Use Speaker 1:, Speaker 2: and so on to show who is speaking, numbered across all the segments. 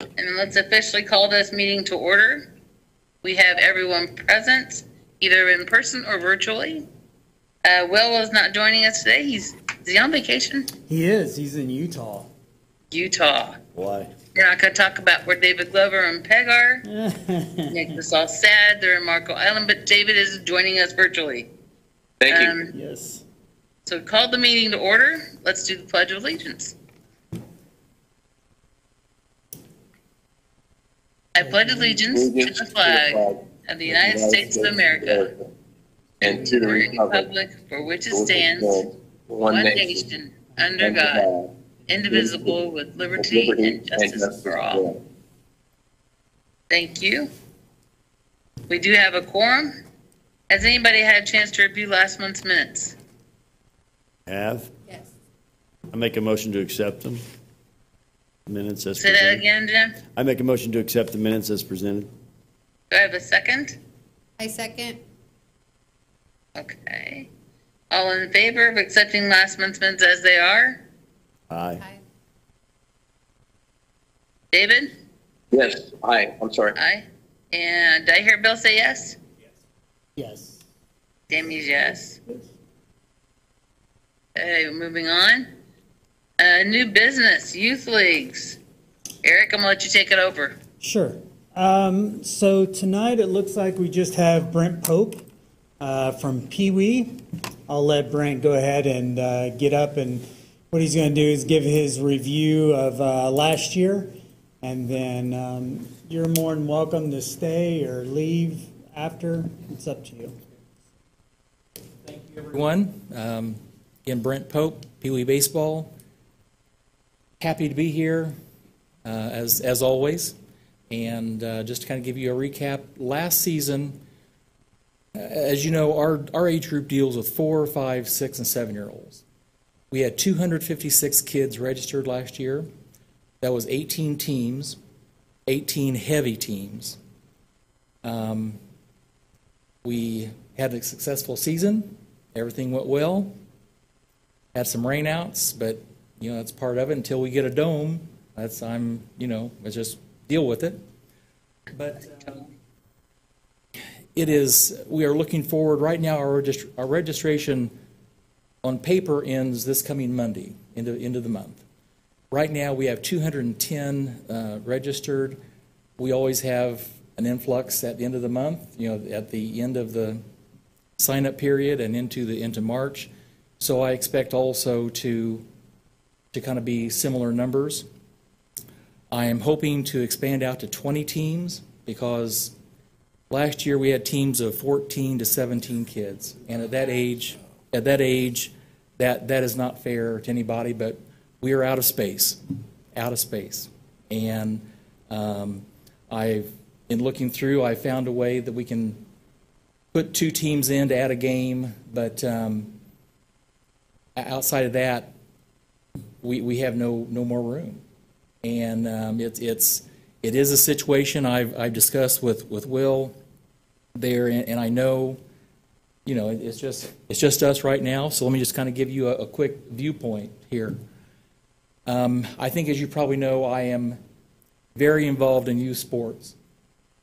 Speaker 1: And let's officially call this meeting to order. We have everyone present, either in person or virtually. Will is not joining us today. Is he on vacation?
Speaker 2: He is. He's in Utah.
Speaker 1: Utah.
Speaker 3: Why?
Speaker 1: We're not going to talk about where David Glover and Peg are. Make us all sad. They're in Marco Island, but David is joining us virtually.
Speaker 4: Thank you.
Speaker 2: Yes.
Speaker 1: So we called the meeting to order. Let's do the Pledge of Allegiance. I pledge allegiance to the flag of the United States of America
Speaker 4: and to the
Speaker 1: republic for which it stands, one nation, under God, indivisible, with liberty and justice for all. Thank you. We do have a quorum. Has anybody had a chance to review last month's minutes?
Speaker 3: Have?
Speaker 5: Yes.
Speaker 3: I make a motion to accept them. Minutes as
Speaker 1: Say that
Speaker 3: presented.
Speaker 1: again, Jim.
Speaker 3: I make a motion to accept the minutes as presented.
Speaker 1: Do I have a second?
Speaker 5: I second.
Speaker 1: Okay. All in favor of accepting last month's minutes as they are?
Speaker 3: Aye.
Speaker 5: Aye.
Speaker 1: David?
Speaker 4: Yes, aye, I'm sorry.
Speaker 1: Aye. And did I hear Bill say yes?
Speaker 2: Yes.
Speaker 1: Tammy's yes. Okay, moving on. New business, youth leagues. Eric, I'm gonna let you take it over.
Speaker 2: Sure. So tonight it looks like we just have Brent Pope from Pee Wee. I'll let Brent go ahead and get up, and what he's going to do is give his review of last year, and then you're more than welcome to stay or leave after. It's up to you.
Speaker 6: Thank you, everyone. Again, Brent Pope, Pee Wee Baseball. Happy to be here, as always. And just to kind of give you a recap, last season, as you know, our age group deals with 4, 5, 6, and 7-year-olds. We had 256 kids registered last year. That was 18 teams, 18 heavy teams. We had a successful season. Everything went well. Had some rainouts, but that's part of it. Until we get a dome, let's just deal with it. But we are looking forward right now. Our registration on paper ends this coming Monday, into the month. Right now we have 210 registered. We always have an influx at the end of the month, at the end of the sign-up period and into March. So I expect also to kind of be similar numbers. I am hoping to expand out to 20 teams because last year we had teams of 14 to 17 kids, and at that age, that is not fair to anybody. But we are out of space, and in looking through, I found a way that we can put 2 teams in to add a game, but outside of that, we have no more room, and it is a situation I've discussed with Will there, and I know, it's just us right now. So let me just kind of give you a quick viewpoint here. I think, as you probably know, I am very involved in youth sports.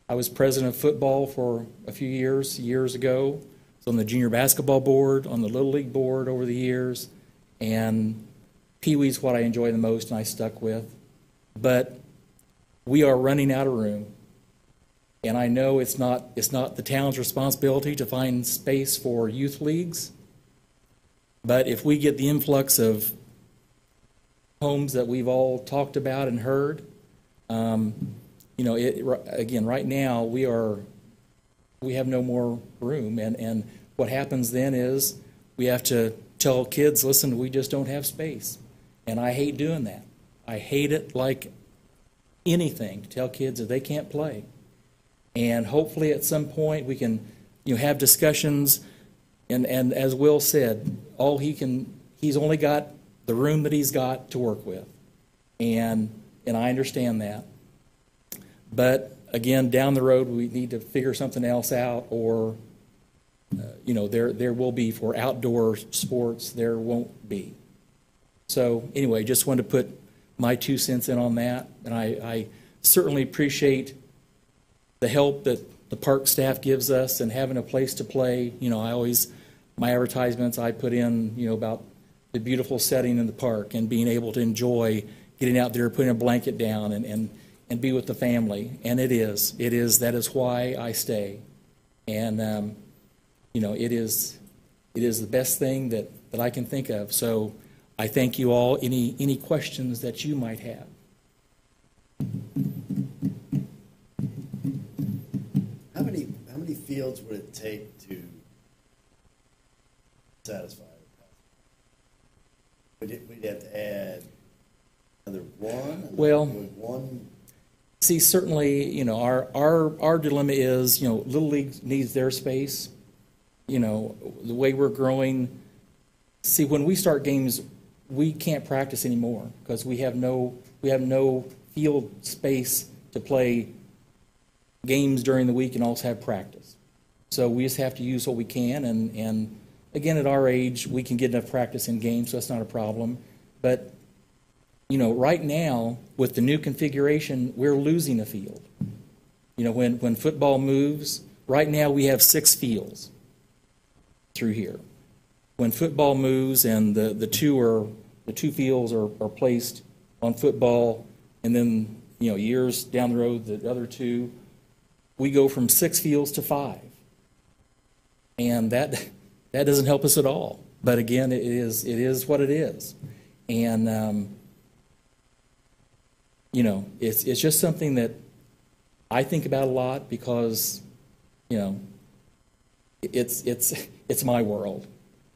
Speaker 6: I was president of football for a few years ago. I was on the junior basketball board, on the Little League board over the years, and Pee Wee's what I enjoy the most and I stuck with. But we are running out of room. And I know it's not the town's responsibility to find space for youth leagues. But if we get the influx of homes that we've all talked about and heard, again, right now we have no more room, and what happens then is we have to tell kids, listen, we just don't have space, and I hate doing that. I hate it like anything to tell kids that they can't play, and hopefully at some point we can have discussions, and as Will said, he's only got the room that he's got to work with, and I understand that. But again, down the road, we need to figure something else out, or there will be for outdoor sports. There won't be. So anyway, just wanted to put my 2 cents in on that, and I certainly appreciate the help that the park staff gives us and having a place to play. You know, my advertisements, I put in, you know, about the beautiful setting in the park and being able to enjoy getting out there, putting a blanket down and be with the family. And that is why I stay. And, you know, it is the best thing that I can think of. So I thank you all. Any questions that you might have?
Speaker 5: How many fields would it take to satisfy? We'd have to add another one?
Speaker 6: Well,
Speaker 5: Would one?
Speaker 6: See, certainly, you know, our dilemma is, you know, Little League needs their space. You know, the way we're growing. See, when we start games, we can't practice anymore because we have no field space to play games during the week and also have practice. So we just have to use what we can, and again, at our age, we can get enough practice in games, so that's not a problem. But, you know, right now, with the new configuration, we're losing a field. You know, when football moves, right now we have 6 fields through here. When football moves and the two fields are placed on football, and then, you know, years down the road, the other 2, we go from 6 fields to 5. And that doesn't help us at all. But again, it is what it is. And, you know, it's just something that I think about a lot because, you know, it's my world.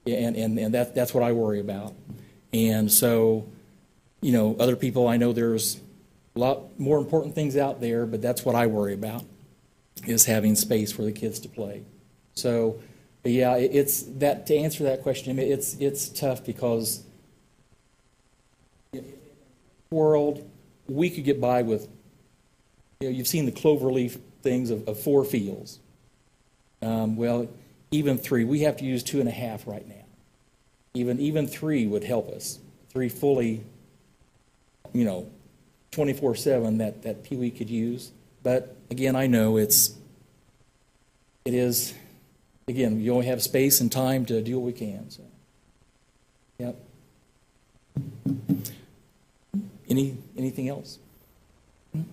Speaker 6: And that's what I worry about. And so, you know, other people, I know there's a lot more important things out there, but that's what I worry about, is having space for the kids to play. So, but yeah, it's that, to answer that question, it's tough because in the world, we could get by with, you know, you've seen the cloverleaf things of 4 fields. Well, even 3, we have to use 2.5 right now. Even 3 would help us. 3 fully, you know, 24/7 that Pee Wee could use. But again, I know it is, again, you only have space and time to do what we can. So, yep. Anything else? Okay.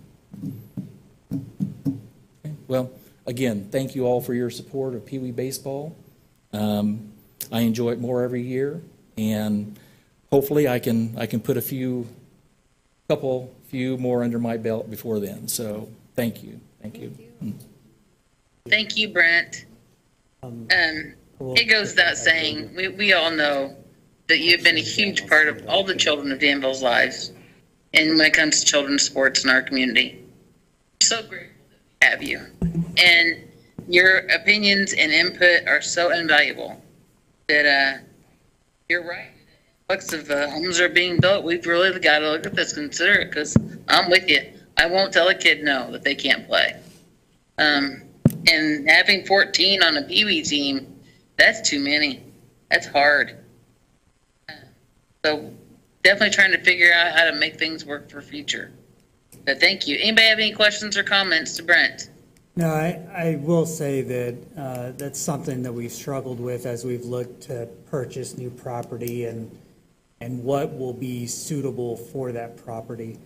Speaker 6: Well, again, thank you all for your support of Pee Wee Baseball. I enjoy it more every year, and hopefully I can put a few more under my belt before then. So thank you. Thank you.
Speaker 1: Thank you, Brent. It goes without saying, we all know that you've been a huge part of all the children of Danville's lives, and when it comes to children's sports in our community. So grateful to have you. And your opinions and input are so invaluable that you're right. Influx of homes are being built. We've really got to look at this, consider it, because I'm with you. I won't tell a kid no that they can't play. And having 14 on a Pee Wee team, that's too many. That's hard. So definitely trying to figure out how to make things work for future. But thank you. Anybody have any questions or comments to Brent?
Speaker 2: No, I will say that that's something that we've struggled with as we've looked to purchase new property and what will be suitable for that property.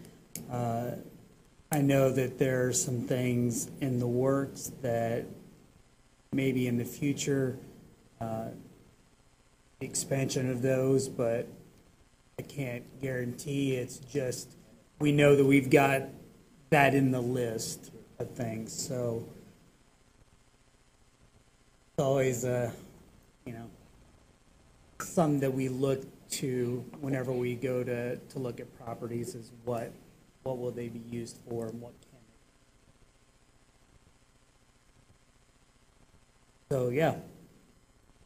Speaker 2: I know that there are some things in the works that maybe in the future, expansion of those, but I can't guarantee. It's just, we know that we've got that in the list of things. So it's always something that we look to whenever we go to look at properties is what will they be used for and what can they. So yeah,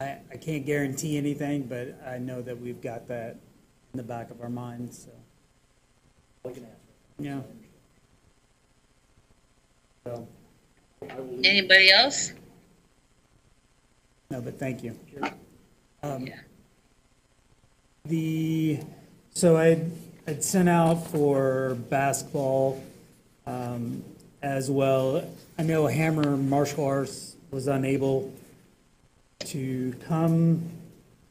Speaker 2: I can't guarantee anything, but I know that we've got that in the back of our minds. So yeah. So,
Speaker 1: Anybody else?
Speaker 2: no, but thank you.
Speaker 1: Yeah.
Speaker 2: So I'd sent out for basketball as well. I know Hammer Martial Arts was unable to come.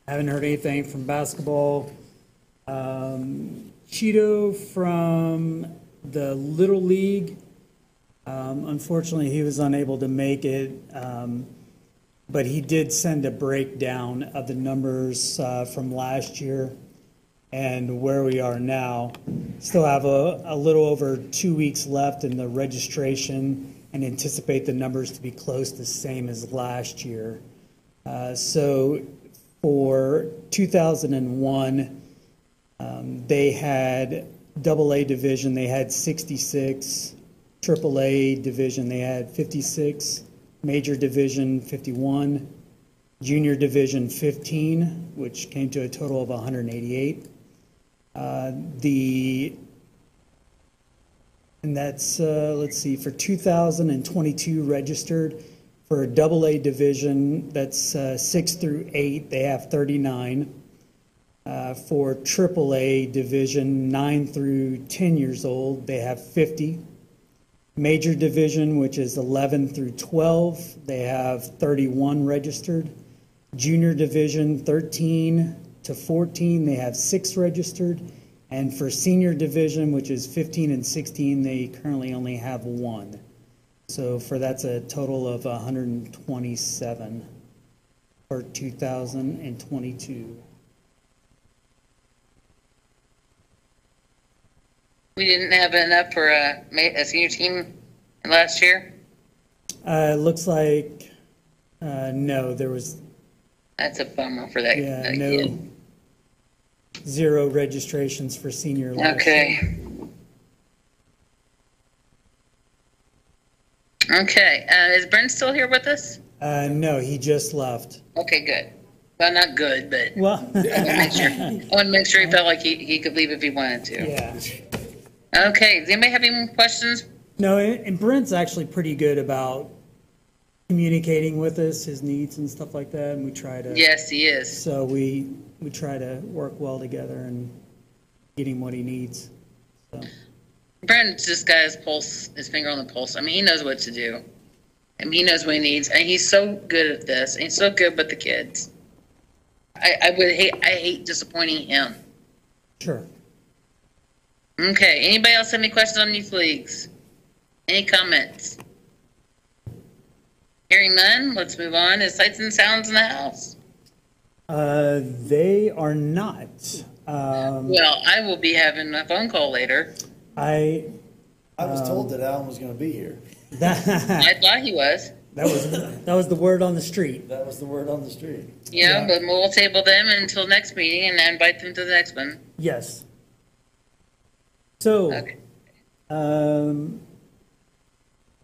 Speaker 2: Haven't heard anything from basketball. Cheeto from the Little League. Unfortunately, he was unable to make it, but he did send a breakdown of the numbers from last year and where we are now. Still have a little over 2 weeks left in the registration and anticipate the numbers to be close to the same as last year. So for 2001, they had AA division, they had 66, AAA division, they had 56, major division 51, junior division 15, which came to a total of 188. And that's, let's see, for 2022 registered, for AA division, that's 6 through 8, they have 39. For AAA division, 9 through 10 years old, they have 50. Major division, which is 11 through 12, they have 31 registered. Junior division, 13 to 14, they have 6 registered. And for senior division, which is 15 and 16, they currently only have 1. So that's a total of 127 for 2022.
Speaker 1: We didn't have enough for a senior team last year?
Speaker 2: Looks like, no, there was,
Speaker 1: That's a bummer for that
Speaker 2: yeah,
Speaker 1: kid.
Speaker 2: no, 0 registrations for senior last year.
Speaker 1: Okay. Okay, is Brent still here with us?
Speaker 2: No, he just left.
Speaker 1: Okay, good. Well, not good, but
Speaker 2: Well,
Speaker 1: I want to make sure he felt like he could leave if he wanted to.
Speaker 2: yeah.
Speaker 1: Okay, does anybody have any more questions?
Speaker 2: No, and Brent's actually pretty good about communicating with us, his needs and stuff like that, and we try to.
Speaker 1: Yes, he is.
Speaker 2: So we try to work well together and get him what he needs. So.
Speaker 1: Brent's just got his finger on the pulse. I mean, he knows what to do. I mean, he knows what he needs, and he's so good at this, and he's so good with the kids. I hate disappointing him.
Speaker 2: Sure.
Speaker 1: Okay, anybody else have any questions on youth leagues? Any comments? Hearing none, let's move on. Is Sights and Sounds in the house?
Speaker 2: They are not.
Speaker 1: Well, I will be having a phone call later.
Speaker 2: I
Speaker 5: was told that Alan was going to be here.
Speaker 1: I thought he was.
Speaker 2: That was the word on the street.
Speaker 5: That was the word on the street.
Speaker 1: Yeah, but we'll table them until next meeting and invite them to the next one.
Speaker 2: Yes. So,
Speaker 1: Okay.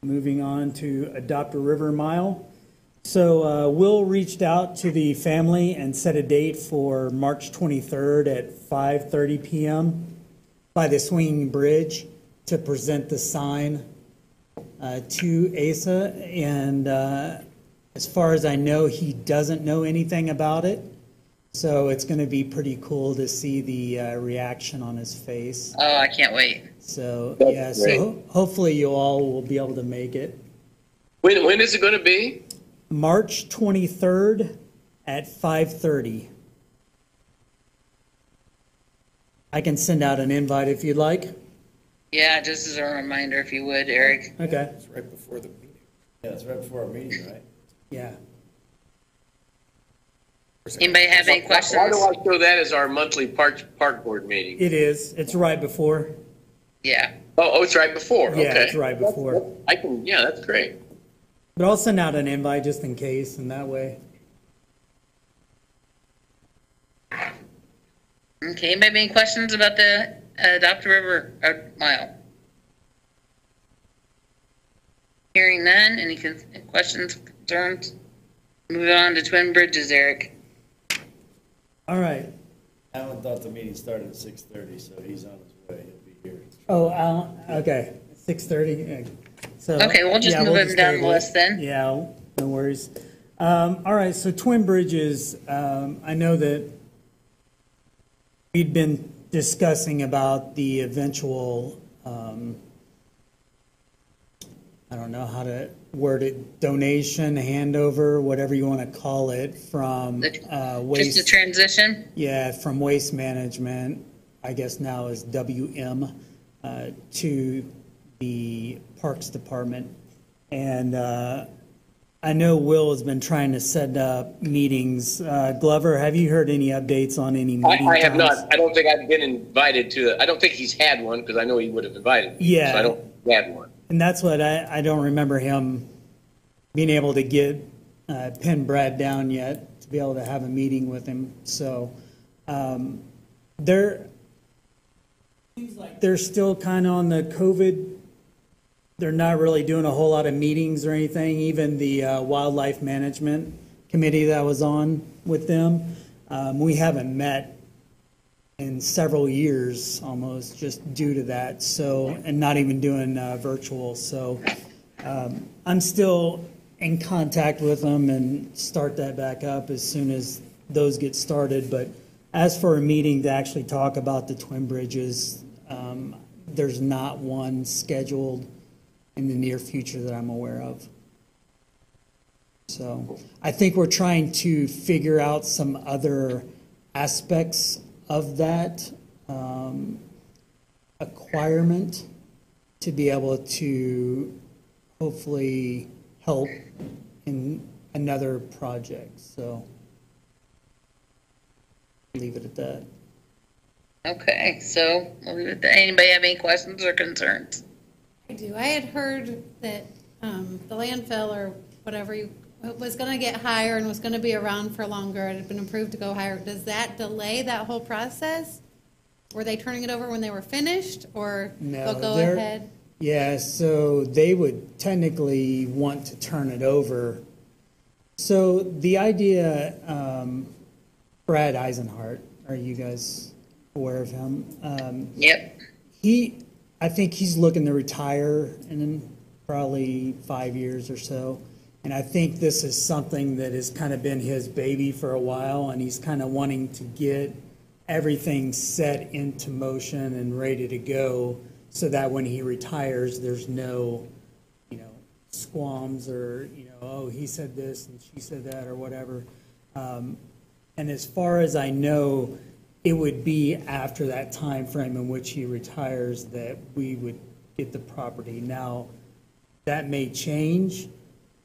Speaker 2: moving on to Adopt a River Mile. So Will reached out to the family and set a date for March 23rd at 5:30 p.m. by the swinging bridge to present the sign to Asa. And as far as I know, he doesn't know anything about it. So it's going to be pretty cool to see the reaction on his face.
Speaker 1: Oh, I can't wait.
Speaker 2: So,
Speaker 4: That's
Speaker 2: yeah,
Speaker 4: great.
Speaker 2: so hopefully you all will be able to make it.
Speaker 4: When is it going to be?
Speaker 2: March 23rd at 5:30. I can send out an invite if you'd like.
Speaker 1: Yeah, just as a reminder, if you would, Eric.
Speaker 2: Okay.
Speaker 6: It's right before the meeting.
Speaker 5: Yeah, it's right before our meeting, right?
Speaker 2: Yeah.
Speaker 1: Anybody have any
Speaker 4: Why
Speaker 1: questions?
Speaker 4: do I show that as our monthly park board meeting?
Speaker 2: It is. It's right before.
Speaker 1: Yeah.
Speaker 4: Oh, it's right before.
Speaker 2: Yeah,
Speaker 4: Okay.
Speaker 2: it's right before.
Speaker 4: Yeah, that's great.
Speaker 2: But I'll send out an invite just in case, and that way.
Speaker 1: Okay, anybody have any questions about the Adopt a River Mile? Hearing none, any questions, concerns? Moving on to Twin Bridges, Eric.
Speaker 2: All right.
Speaker 5: Alan thought the meeting started at 6:30, so he's on his way. He'll be here.
Speaker 2: Oh, Alan, okay. 6:30. So,
Speaker 1: Okay, we'll just move him down the
Speaker 2: table it.
Speaker 1: list then.
Speaker 2: Yeah, no worries. All right, so Twin Bridges, I know that we'd been discussing about the eventual I don't know how to word it, donation, handover, whatever you want to call it, from
Speaker 1: Just the
Speaker 2: waste.
Speaker 1: transition?
Speaker 2: Yeah, from Waste Management, I guess now is WM, to the Parks Department. And I know Will has been trying to set up meetings. Glover, have you heard any updates on any meeting
Speaker 4: I have
Speaker 2: times?
Speaker 4: not. I don't think I've been invited to, I don't think he's had one because I know he would have invited me.
Speaker 2: Yeah.
Speaker 4: So I don't think he had one.
Speaker 2: And that's what I don't remember him being able to get pin Brad down yet to be able to have a meeting with him. So they're seems like they're still kind of on the COVID. They're not really doing a whole lot of meetings or anything. Even the wildlife management committee that was on with them, we haven't met in several years almost, just due to that. So, and not even doing virtual. So I'm still in contact with them and start that back up as soon as those get started. But as for a meeting to actually talk about the Twin Bridges, there's not one scheduled in the near future that I'm aware of. So I think we're trying to figure out some other aspects of that acquirement to be able to hopefully help in another project. So leave it at that.
Speaker 1: Okay, so we'll leave it there. Anybody have any questions or concerns?
Speaker 7: I do. I had heard that the landfill or whatever was going to get higher and was going to be around for longer. It had been approved to go higher. Does that delay that whole process? Were they turning it over when they were finished, or
Speaker 2: No,
Speaker 7: they'll go
Speaker 2: they're-
Speaker 7: ahead?
Speaker 2: Yeah, so they would technically want to turn it over. So the idea, Brad Eisenhart, are you guys aware of him?
Speaker 1: Yep.
Speaker 2: I think he's looking to retire in probably 5 years or so. And I think this is something that has kind of been his baby for a while, and he's kind of wanting to get everything set into motion and ready to go so that when he retires, there's no, squalms or, oh, he said this and she said that or whatever. And as far as I know, it would be after that time frame in which he retires that we would get the property. Now, that may change.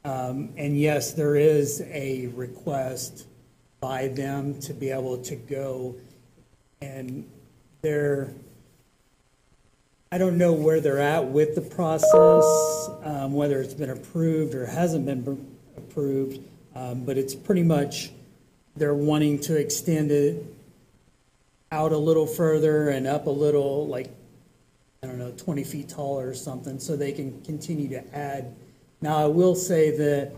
Speaker 2: And yes, there is a request by them to be able to go, and I don't know where they're at with the process, whether it's been approved or hasn't been approved, but it's pretty much they're wanting to extend it out a little further and up a little, 20 feet taller or something, so they can continue to add. Now, I will say that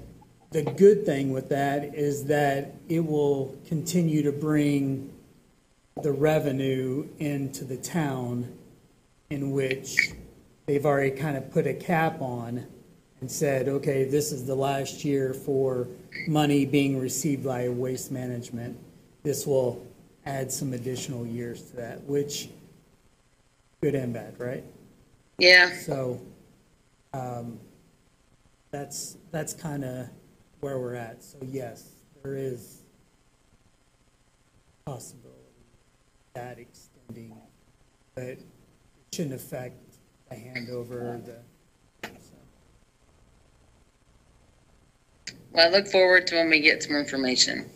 Speaker 2: the good thing with that is that it will continue to bring the revenue into the town, in which they've already kind of put a cap on and said, okay, this is the last year for money being received by Waste Management. This will add some additional years to that, which good and bad, right?
Speaker 1: Yeah.
Speaker 2: So that's kind of where we're at. So yes, there is possibility of that extending, but it shouldn't affect the handover.
Speaker 1: Well, I look forward to when we get some information.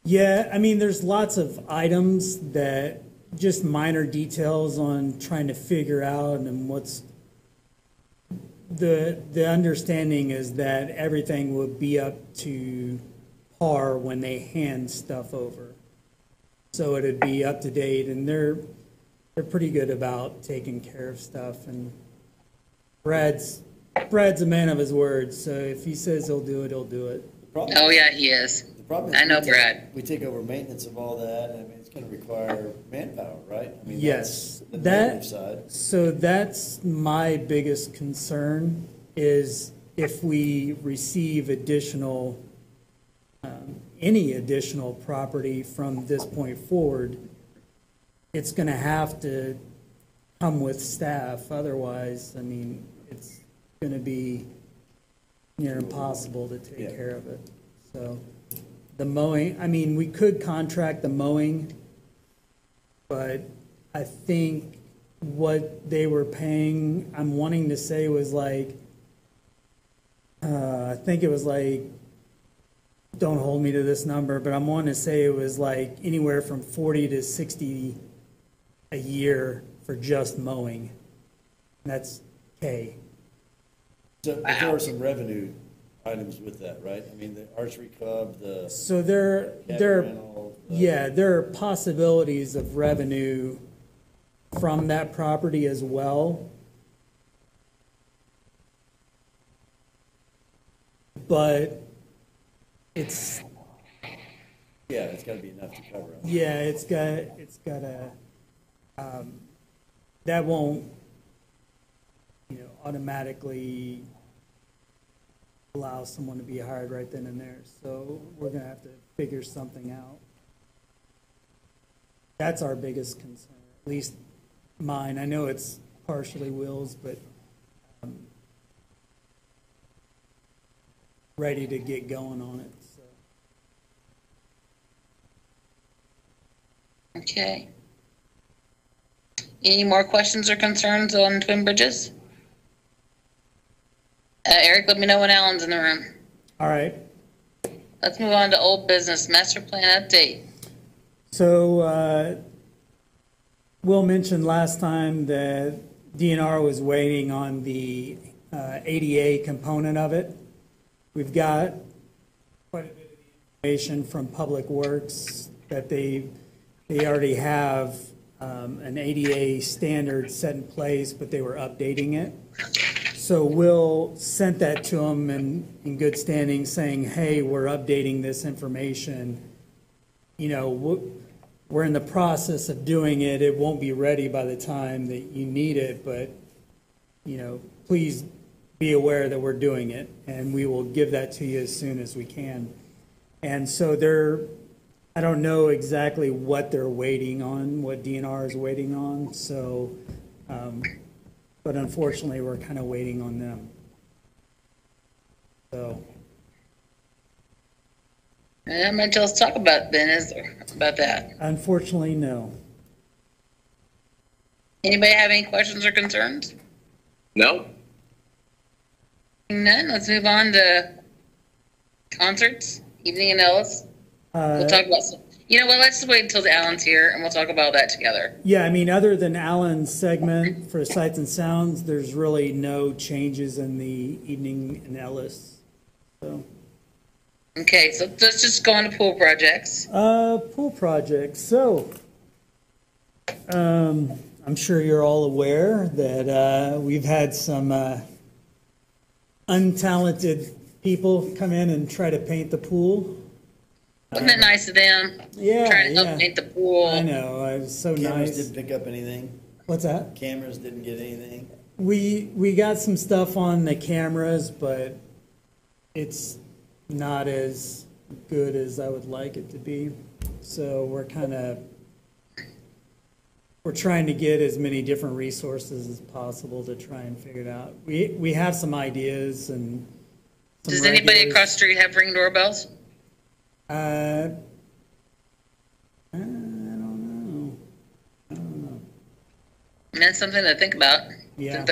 Speaker 2: Yeah, I mean, there's lots of items that just minor details on trying to figure out, and what's the understanding is that everything will be up to par when they hand stuff over. So it'd be up to date, and they're pretty good about taking care of stuff. And Brad's a man of his word, so if he says he'll do it, he'll do it.
Speaker 1: Oh, yeah, he is.
Speaker 5: The problem is
Speaker 1: I know
Speaker 5: we take-
Speaker 1: Brad.
Speaker 5: We take over maintenance of all that, and I mean, it's gonna require manpower, right? I mean,
Speaker 2: Yes,
Speaker 5: that's the
Speaker 2: that-
Speaker 5: negative side.
Speaker 2: So that's my biggest concern, is if we receive additional, any additional property from this point forward, it's going to have to come with staff. Otherwise, I mean, going to be near impossible to take
Speaker 5: Yeah.
Speaker 2: care of it. So the mowing, I mean, we could contract the mowing, but I think what they were paying, I'm wanting to say was like, I think it was like, don't hold me to this number, but I'm wanting to say it was like anywhere from 40 to 60 a year for just mowing. That's K.
Speaker 5: So, but there were some revenue items with that, right? I mean, the archery club, the
Speaker 2: So there
Speaker 5: cabin
Speaker 2: are,
Speaker 5: rental.
Speaker 2: yeah, there are possibilities of revenue from that property as well. But it's,
Speaker 5: Yeah, it's gotta be enough to cover it.
Speaker 2: yeah, it's got a, that won't, automatically allow someone to be hired right then and there. So we're gonna have to figure something out. That's our biggest concern, at least mine. I know it's partially Will's, but ready to get going on it, so.
Speaker 1: Okay. Any more questions or concerns on Twin Bridges? Eric, let me know when Alan's in the room.
Speaker 2: All right.
Speaker 1: Let's move on to old business, master plan update.
Speaker 2: So, Will mentioned last time that DNR was waiting on the ADA component of it. We've got quite a bit of information from Public Works that they already have an ADA standard set in place, but they were updating it. So Will sent that to them in good standing, saying, hey, we're updating this information. We're in the process of doing it. It won't be ready by the time that you need it, but, please be aware that we're doing it, and we will give that to you as soon as we can. And so I don't know exactly what they're waiting on, what DNR is waiting on, so, but unfortunately, we're kind of waiting on them. So.
Speaker 1: Not much else to talk about then, is there, about that?
Speaker 2: Unfortunately, no.
Speaker 1: Anybody have any questions or concerns?
Speaker 4: No?
Speaker 1: None. Let's move on to concerts, evening in Ellis. We'll talk about some. You know what? Let's just wait until Alan's here, and we'll talk about that together.
Speaker 2: Yeah, I mean, other than Alan's segment for Sights and Sounds, there's really no changes in the evening in Ellis. So,
Speaker 1: Okay, so let's just go on to pool projects.
Speaker 2: pool projects. So, I'm sure you're all aware that we've had some untalented people come in and try to paint the pool.
Speaker 1: Wasn't it nice of them?
Speaker 2: Yeah,
Speaker 1: Trying to help
Speaker 2: yeah.
Speaker 1: paint the pool.
Speaker 2: I know, it was so
Speaker 5: Cameras
Speaker 2: nice.
Speaker 5: didn't pick up anything.
Speaker 2: What's that?
Speaker 5: Cameras didn't get anything.
Speaker 2: We got some stuff on the cameras, but it's not as good as I would like it to be. So we're trying to get as many different resources as possible to try and figure it out. We have some ideas and some
Speaker 1: Does anybody
Speaker 2: regulars.
Speaker 1: across the street have Ring doorbells?
Speaker 2: I don't know.
Speaker 1: That's something to think about.
Speaker 2: Yeah.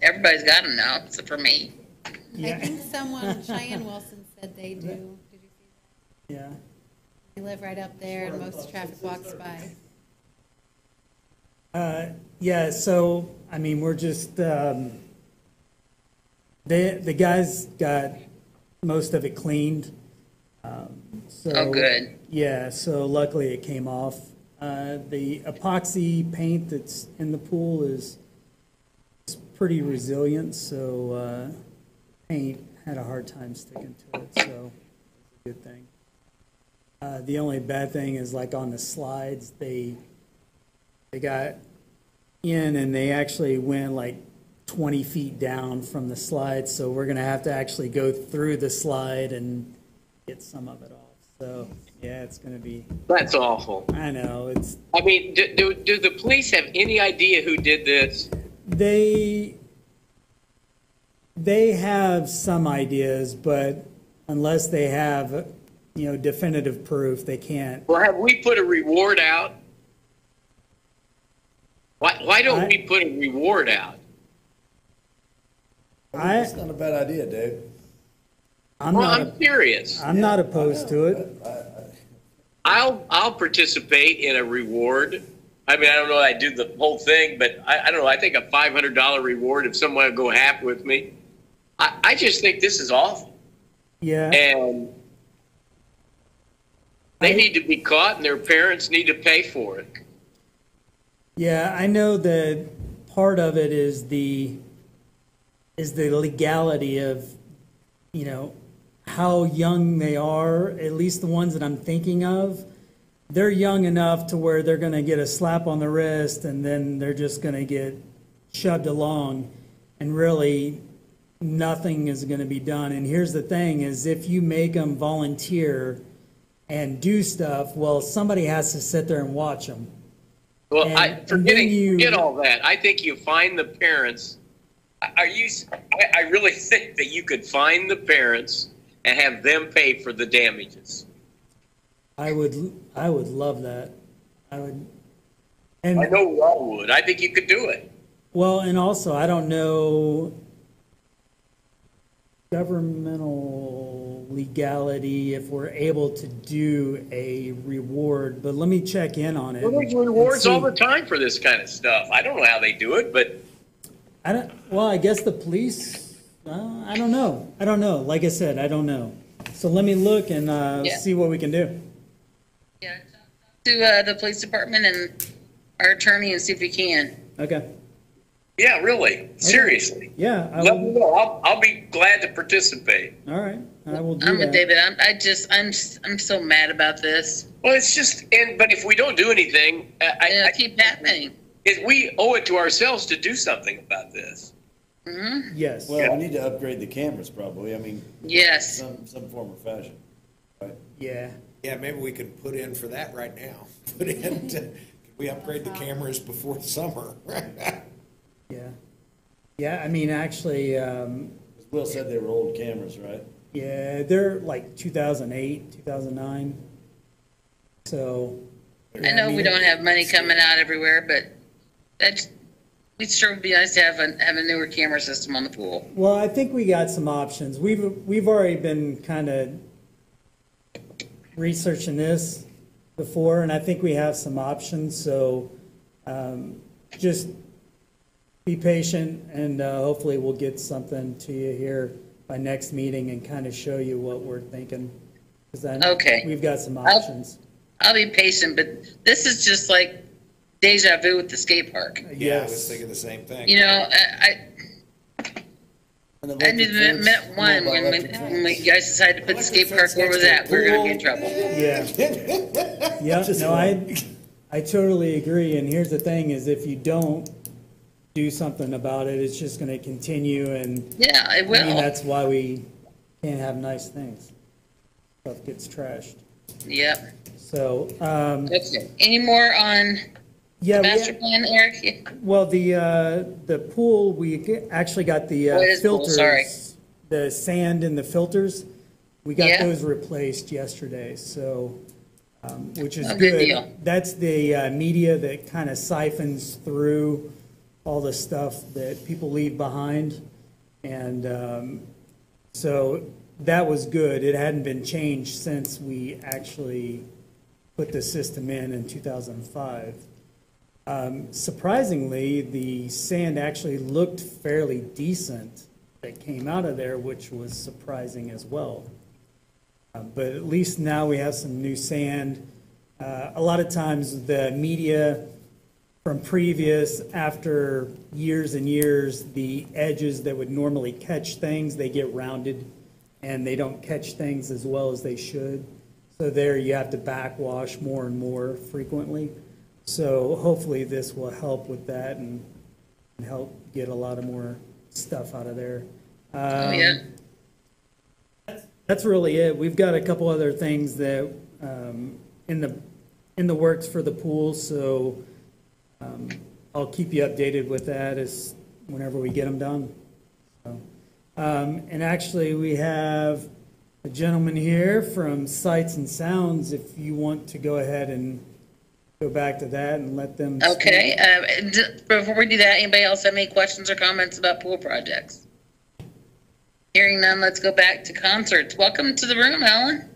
Speaker 1: Everybody's got them now, except for me.
Speaker 7: I
Speaker 2: Yeah,
Speaker 7: think someone, Cheyenne Wilson said they do. Did you see that?
Speaker 2: yeah.
Speaker 7: They live right up there and most traffic walks by.
Speaker 2: Yeah, so, I mean, we're just, the guys got most of it cleaned. So,
Speaker 1: Oh, good.
Speaker 2: Yeah, so luckily it came off. The epoxy paint that's in the pool is pretty resilient, so paint had a hard time sticking to it, so it's a good thing. The only bad thing is like on the slides, they got in and they actually went like 20 feet down from the slide, so we're gonna have to actually go through the slide and get some of it off. So, yeah, it's gonna be,
Speaker 4: That's awful.
Speaker 2: I know, it's,
Speaker 4: I mean, do the police have any idea who did this?
Speaker 2: they They have some ideas, but unless they have, definitive proof, they can't.
Speaker 4: Well, have we put a reward out? Why don't we put a reward out?
Speaker 5: It's not a bad idea, Dave.
Speaker 4: I'm serious.
Speaker 2: I'm not opposed to it.
Speaker 4: I'll participate in a reward. I mean, I don't know that I do the whole thing, but I don't know. I think a $500 reward if someone will go half with me. I just think this is awful.
Speaker 2: Yeah.
Speaker 4: And they need to be caught and their parents need to pay for it.
Speaker 2: Yeah, I know that part of it is the legality of, how young they are, at least the ones that I'm thinking of. They're young enough to where they're going to get a slap on the wrist and then they're just going to get shoved along, and really nothing is going to be done. And here's the thing is, if you make them volunteer and do stuff, well, somebody has to sit there and watch them.
Speaker 4: Well,
Speaker 2: forget
Speaker 4: all that. I think you find the parents. I really think that you could find the parents and have them pay for the damages.
Speaker 2: I would love that. I would. And
Speaker 4: I know we all would. I think you could do it.
Speaker 2: well, and also, I don't know governmental legality if we're able to do a reward, but let me check in on it.
Speaker 4: Well, there's
Speaker 2: and
Speaker 4: rewards
Speaker 2: see.
Speaker 4: all the time for this kind of stuff. I don't know how they do it, but
Speaker 2: I guess the police, I don't know. Like I said, I don't know. So let me look and see what we can do.
Speaker 1: Yeah, to the police department and our attorney and see if we can.
Speaker 2: Okay.
Speaker 4: yeah, really, seriously.
Speaker 2: Yeah.
Speaker 4: Let me know. I'll be glad to participate.
Speaker 2: All right. I will do
Speaker 1: I'm
Speaker 2: that.
Speaker 1: with David. I'm so mad about this.
Speaker 4: Well, it's just, but if we don't do anything,
Speaker 1: It'll keep happening.
Speaker 4: we owe it to ourselves to do something about this.
Speaker 2: Yes.
Speaker 5: Well, we need to upgrade the cameras probably. I mean,
Speaker 1: Yes.
Speaker 5: some form or fashion. Right?
Speaker 2: Yeah.
Speaker 8: Yeah, maybe we could put in for that right now. Put in, could we upgrade the cameras before summer?
Speaker 2: Yeah. Yeah. I mean, actually,
Speaker 5: As Will said, they were old cameras, right?
Speaker 2: yeah, they're like 2008, 2009. So.
Speaker 1: I know we don't have money coming out everywhere, but it sure would be nice to have a newer camera system on the pool.
Speaker 2: Well, I think we got some options. We've already been kind of researching this before, and I think we have some options. So just be patient, and hopefully we'll get something to you here by next meeting and kind of show you what we're thinking. 'Cause
Speaker 1: Okay.
Speaker 2: We've got some options.
Speaker 1: I'll be patient, but this is just like deja vu with the skate park.
Speaker 8: Yeah, I was thinking the same thing.
Speaker 1: You know, I knew the minute one when you guys decided to put the skate park where was that, we're gonna be in trouble.
Speaker 2: Yeah. Yeah, no, I totally agree. And here's the thing is, if you don't do something about it, it's just gonna continue, and
Speaker 1: Yeah, it
Speaker 2: I mean,
Speaker 1: will.
Speaker 2: that's why we can't have nice things. Stuff gets trashed.
Speaker 1: Yep.
Speaker 2: So,
Speaker 1: Okay. Any more on
Speaker 2: yeah,
Speaker 1: master plan, Eric?
Speaker 2: well, the pool, we actually got the
Speaker 1: What is pool?
Speaker 2: filters,
Speaker 1: Sorry.
Speaker 2: the sand in the filters. We got
Speaker 1: Yeah.
Speaker 2: those replaced yesterday, so, which is
Speaker 1: Oh, good
Speaker 2: good.
Speaker 1: deal.
Speaker 2: That's the media that kind of siphons through all the stuff that people leave behind. And so that was good. It hadn't been changed since we actually put the system in 2005. Surprisingly, the sand actually looked fairly decent that came out of there, which was surprising as well. But at least now we have some new sand. A lot of times the media from previous, after years and years, the edges that would normally catch things, they get rounded and they don't catch things as well as they should. So there you have to backwash more and more frequently. So hopefully this will help with that and help get a lot of more stuff out of there.
Speaker 1: Oh, yeah.
Speaker 2: That's really it. We've got a couple other things that in the works for the pool, so I'll keep you updated with that as whenever we get them done. So, And actually, we have a gentleman here from Sights and Sounds, if you want to go ahead and go back to that and let them speak.
Speaker 1: Okay, before we do that, anybody else have any questions or comments about pool projects? Hearing none, let's go back to concerts. Welcome to the room, Helen.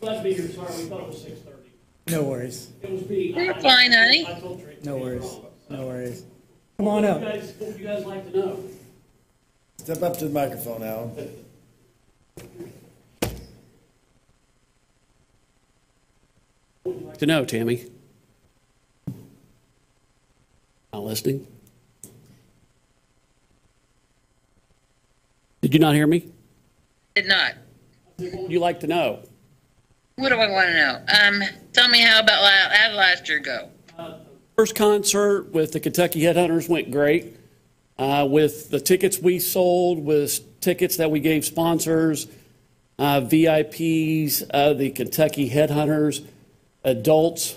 Speaker 9: Glad to be here. Sorry, we thought it was 6:30.
Speaker 2: No worries.
Speaker 9: It was me.
Speaker 1: You're fine, honey.
Speaker 9: I told Drake.
Speaker 2: No worries. No worries. Come on up.
Speaker 9: What would you guys like to know?
Speaker 5: Step up to the microphone, Alan.
Speaker 9: To know, Tammy. Not listening? Did you not hear me?
Speaker 1: Did not.
Speaker 9: You like to know?
Speaker 1: What do I want to know? Tell me how did last year go?
Speaker 9: First concert with the Kentucky Headhunters went great. With the tickets we sold, with tickets that we gave sponsors, VIPs, the Kentucky Headhunters, adults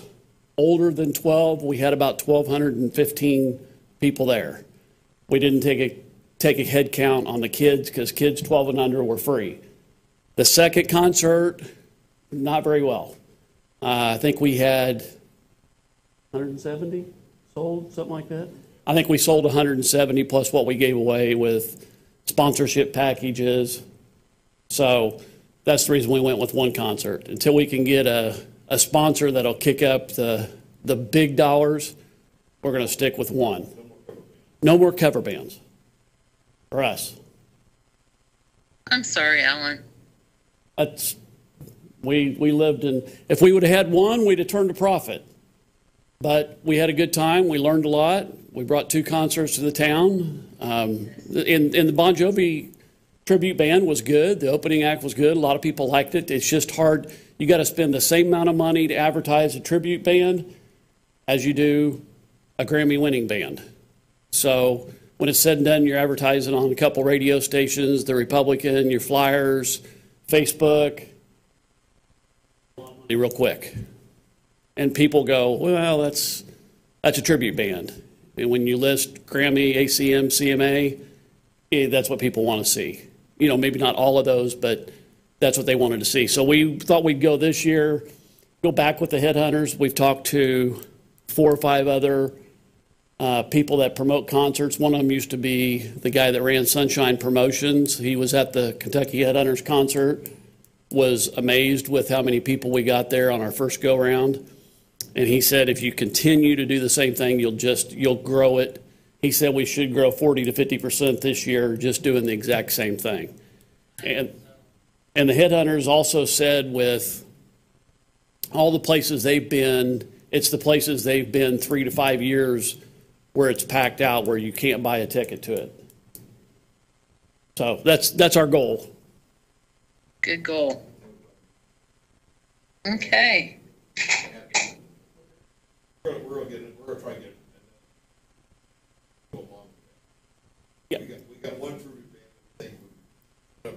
Speaker 9: older than 12, we had about 1,215 people there. We didn't take a head count on the kids because kids 12 and under were free. The second concert, not very well. I think we had 170 sold, something like that. I think we sold 170 plus what we gave away with sponsorship packages. So that's the reason we went with one concert. Until we can get a sponsor that'll kick up the big dollars, we're going to stick with one. No more cover bands for us.
Speaker 1: I'm sorry, Alan.
Speaker 9: We lived in, if we would have had one, we'd have turned a profit. But we had a good time. We learned a lot. We brought 2 concerts to the town. And the Bon Jovi tribute band was good. The opening act was good. A lot of people liked it. It's just hard. You got to spend the same amount of money to advertise a tribute band as you do a Grammy-winning band. So when it's said and done, you're advertising on a couple radio stations, The Republican, your flyers, Facebook, real quick. And people go, well, that's a tribute band. And when you list Grammy, ACM, CMA, that's what people want to see. You know, maybe not all of those, but that's what they wanted to see. So we thought we'd go this year, go back with the Headhunters. We've talked to 4 or 5 other people that promote concerts. One of them used to be the guy that ran Sunshine Promotions. He was at the Kentucky Headhunters concert, was amazed with how many people we got there on our first go-round. And he said, if you continue to do the same thing, you'll grow it. He said we should grow 40 to 50% this year just doing the exact same thing. And the Headhunters also said with all the places they've been, it's the places they've been 3 to 5 years where it's packed out, where you can't buy a ticket to it. So that's our goal.
Speaker 1: Good goal. Okay.
Speaker 10: We're going to try to get go along with that.
Speaker 9: Yeah.
Speaker 10: We got one tribute band that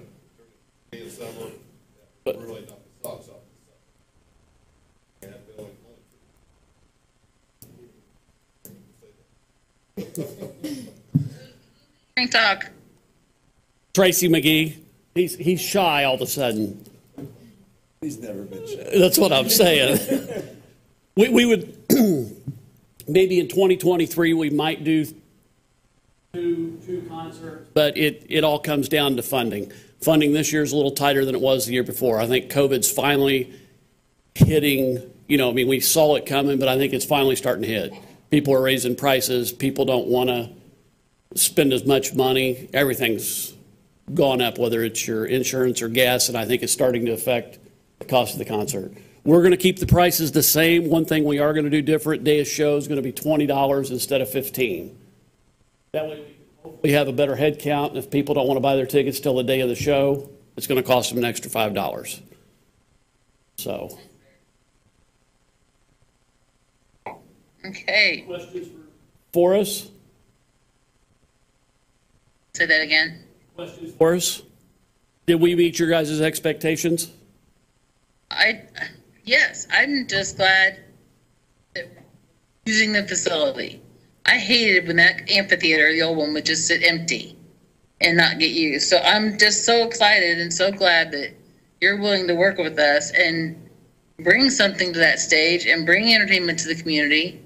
Speaker 10: during the summer
Speaker 9: But-
Speaker 10: really knocked the socks off this summer. And Bill
Speaker 1: Talk.
Speaker 9: Tracy McGee, he's shy all of a sudden.
Speaker 5: He's never been shy.
Speaker 9: That's what I'm saying. We would, maybe in 2023, we might do two concerts. But it all comes down to funding. Funding this year is a little tighter than it was the year before. I think COVID's finally hitting, we saw it coming, but I think it's finally starting to hit. People are raising prices. People don't want to spend as much money. Everything's gone up, whether it's your insurance or gas, and I think it's starting to affect the cost of the concert. We're going to keep the prices the same. One thing we are going to do different, day of show is going to be $20 instead of $15. That way we can hopefully have a better head count, and if people don't want to buy their tickets till the day of the show, it's going to cost them an extra $5. So.
Speaker 1: Okay.
Speaker 9: Questions for us?
Speaker 1: Say that again.
Speaker 9: Questions for us? Did we meet your guys' expectations?
Speaker 1: Yes, I'm just glad that using the facility. I hated when that amphitheater, the old one, would just sit empty. and not get used. So I'm just so excited and so glad that you're willing to work with us and bring something to that stage and bring entertainment to the community.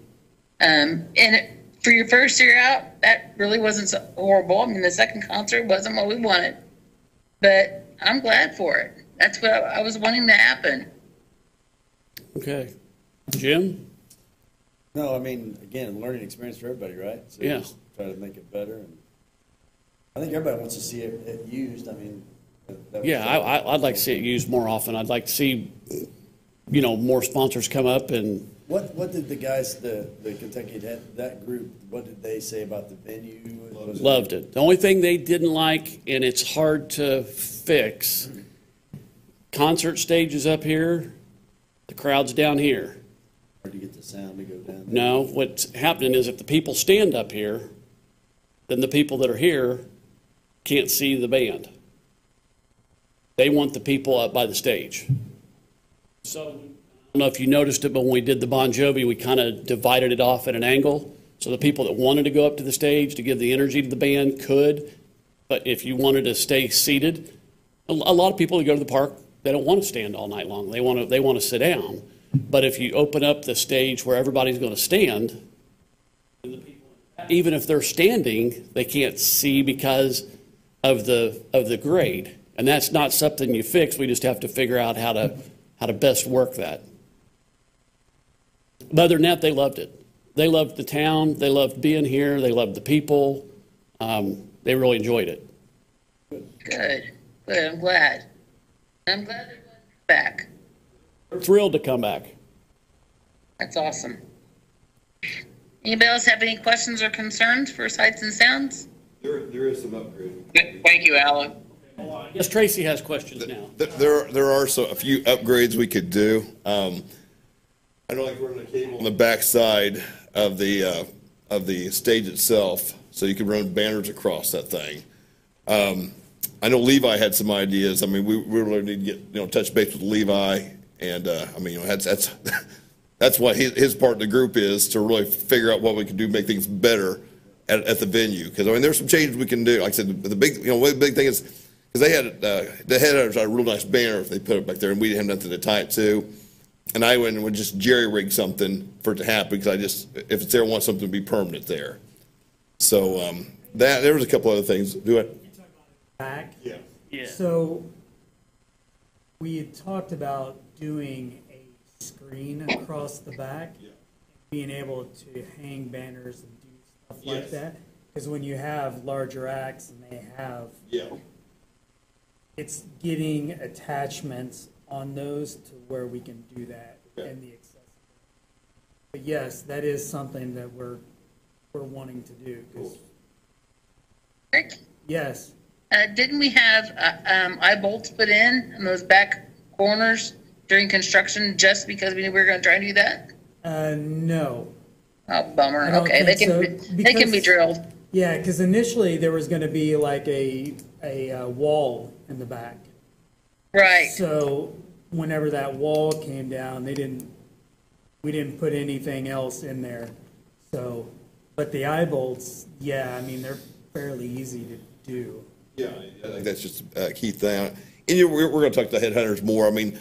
Speaker 1: For your first year out, that really wasn't so horrible. I mean, the second concert wasn't what we wanted, but I'm glad for it. That's what I was wanting to happen.
Speaker 9: Okay. Jim?
Speaker 5: No, I mean, again, learning experience for everybody, right? So
Speaker 9: Yeah.
Speaker 5: just try to make it better. And I think everybody wants to see it used. I mean,
Speaker 9: Yeah, I'd like to see it used more often. I'd like to see, you know, more sponsors come up and.
Speaker 5: what did the guys, the Kentucky, that group, what did they say about the venue?
Speaker 9: Loved it. The only thing they didn't like, and it's hard to fix, concert stages up here, the crowd's down here.
Speaker 5: Hard to get the sound to go down there.
Speaker 9: No, what's happening is if the people stand up here, then the people that are here can't see the band. They want the people up by the stage. So, I don't know if you noticed it, but when we did the Bon Jovi, we kind of divided it off at an angle. So the people that wanted to go up to the stage to give the energy to the band could. But if you wanted to stay seated, a lot of people who go to the park, they don't want to stand all night long. They want to sit down. But if you open up the stage where everybody's going to stand, even if they're standing, they can't see because of the grade. And that's not something you fix. We just have to figure out how to best work that. But other than that, they loved it. They loved the town. They loved being here. They loved the people. They really enjoyed it.
Speaker 1: Good. I'm glad. I'm glad they're back.
Speaker 9: We're thrilled to come back.
Speaker 1: That's awesome. Anybody else have any questions or concerns for Sights and Sounds?
Speaker 10: There is some upgrade.
Speaker 4: Thank you, Alan.
Speaker 9: Yes, Tracy has questions now.
Speaker 10: There are a few upgrades we could do. I know, like running a cable on the back side of the stage itself, so you could run banners across that thing. I know Levi had some ideas. I mean, we really need to get touch base with Levi, and I mean, that's what his part of the group is, to really figure out what we can do, make things better at the venue. Because I mean, there's some changes we can do. Like I said, the big thing is, because they had a real nice banner if they put it back there, and we didn't have nothing to tie it to. And I went and would just jerry rig something for it to happen, because if it's there, I want something to be permanent there. So there was a couple other things. Do it.
Speaker 2: Back.
Speaker 10: Yeah.
Speaker 9: Yeah.
Speaker 2: So we had talked about doing a screen across the back, being able to hang banners and do stuff like that. Because when you have larger acts and they have, it's getting attachments on those to where we can do that and the accessibility. But yes, that is something that we're wanting to do.
Speaker 1: Rick?
Speaker 2: Yes.
Speaker 1: Didn't we have eye bolts put in those back corners during construction just because we knew we were going to try and do that?
Speaker 2: No.
Speaker 1: Oh, bummer.
Speaker 2: I don't
Speaker 1: Okay, they
Speaker 2: think
Speaker 1: can they can be drilled.
Speaker 2: Yeah, because initially there was going to be like a wall in the back.
Speaker 1: Right.
Speaker 2: So whenever that wall came down, we didn't put anything else in there. So, but the eye bolts, I mean, they're fairly easy to do.
Speaker 10: Yeah, I think that's just a key thing. And we're going to talk to headhunters more. I mean,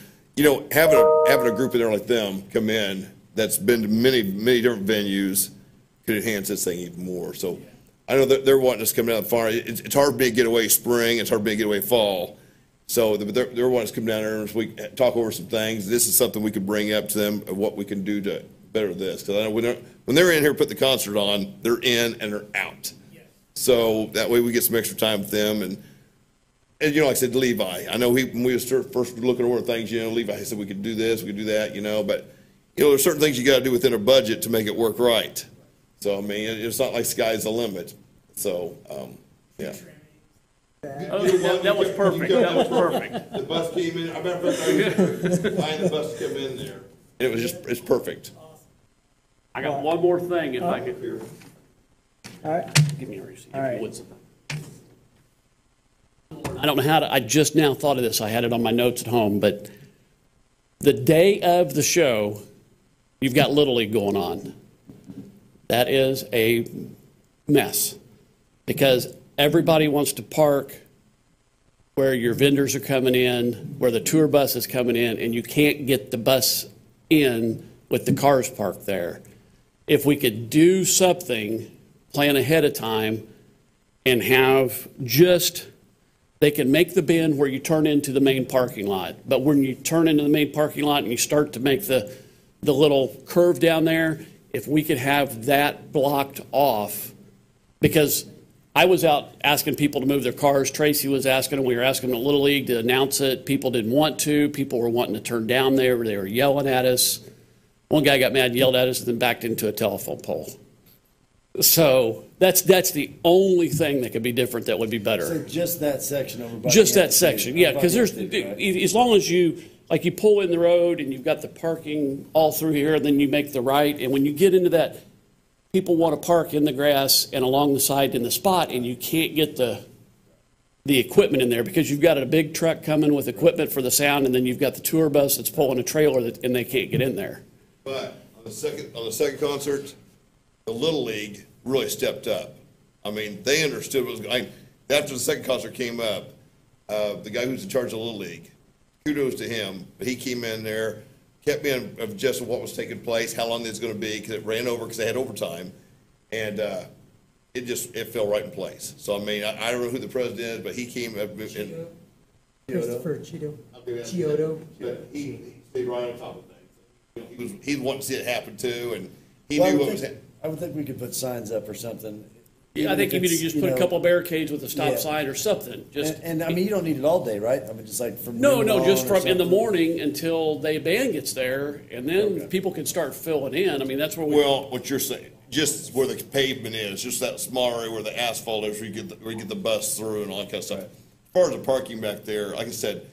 Speaker 10: having a group in there like them come in that's been to many, many different venues could enhance this thing even more. So I know that they're wanting us to come down far. It's hard for me to get away spring. It's hard for me to get away fall. So they're wanting us to come down there and we talk over some things. This is something we could bring up to them of what we can do to better this. Because I know when they're in here, put the concert on, they're in and they're out. So that way we get some extra time with them. And like I said, Levi, I know when we was first looking over things, Levi said we could do this, we could do that, but there's certain things you got to do within a budget to make it work right. So I mean, it's not like sky's the limit. So yeah.
Speaker 9: That was perfect. That was perfect.
Speaker 10: The bus came in. I remember the bus come in there. It's perfect.
Speaker 9: I got one more thing, if I could.
Speaker 2: All right.
Speaker 9: Give me a receipt.
Speaker 2: All right.
Speaker 9: I don't know I just now thought of this. I had it on my notes at home, but the day of the show, you've got Little League going on. That is a mess, because everybody wants to park where your vendors are coming in, where the tour bus is coming in, and you can't get the bus in with the cars parked there. If we could do something, plan ahead of time, and have just, they can make the bend where you turn into the main parking lot. But when you turn into the main parking lot and you start to make the little curve down there, if we could have that blocked off, because I was out asking people to move their cars. Tracy was asking them. We were asking the Little League to announce it. People didn't want to. People were wanting to turn down there. They were yelling at us. One guy got mad and yelled at us and then backed into a telephone pole. So that's the only thing that could be different that would be better.
Speaker 5: So just that section over by
Speaker 9: Just
Speaker 5: the
Speaker 9: that section, yeah, because there's, as long as you, like you pull in the road and you've got the parking all through here, and then you make the right, and when you get into that, people want to park in the grass and along the side in the spot, and you can't get the equipment in there because you've got a big truck coming with equipment for the sound, and then you've got the tour bus that's pulling a trailer and they can't get in there.
Speaker 10: But on the second concert, the Little League really stepped up. I mean, they understood what was going. After the second concert came up, the guy who's in charge of the Little League, kudos to him, but he came in there, kept me of just what was taking place, how long it was going to be, because it ran over because they had overtime, and it fell right in place. So I mean, I don't know who the president is, but he came up and
Speaker 2: Christopher Chiodo.
Speaker 10: he stayed right on top of things. He wanted to see it happen too, and he
Speaker 5: Well,
Speaker 10: knew what was happening.
Speaker 5: I would think we could put signs up or something.
Speaker 9: Yeah, I think
Speaker 5: Even
Speaker 9: if
Speaker 5: if
Speaker 9: you
Speaker 5: it's,
Speaker 9: just put a
Speaker 5: know,
Speaker 9: couple of barricades with a stop
Speaker 5: yeah.
Speaker 9: sign or something, just.
Speaker 5: And I mean, you don't need it all day, right? I mean, just like from
Speaker 9: No,
Speaker 5: noon
Speaker 9: no,
Speaker 5: on
Speaker 9: just
Speaker 5: or
Speaker 9: from in the
Speaker 5: something?
Speaker 9: morning until the band gets there, and then people can start filling in. I mean, that's where we.
Speaker 10: Well, what you're saying, just where the pavement is, just that small area where the asphalt is, where you get the bus through and all that kind of stuff.
Speaker 5: Right.
Speaker 10: As far as the parking back there, like I said,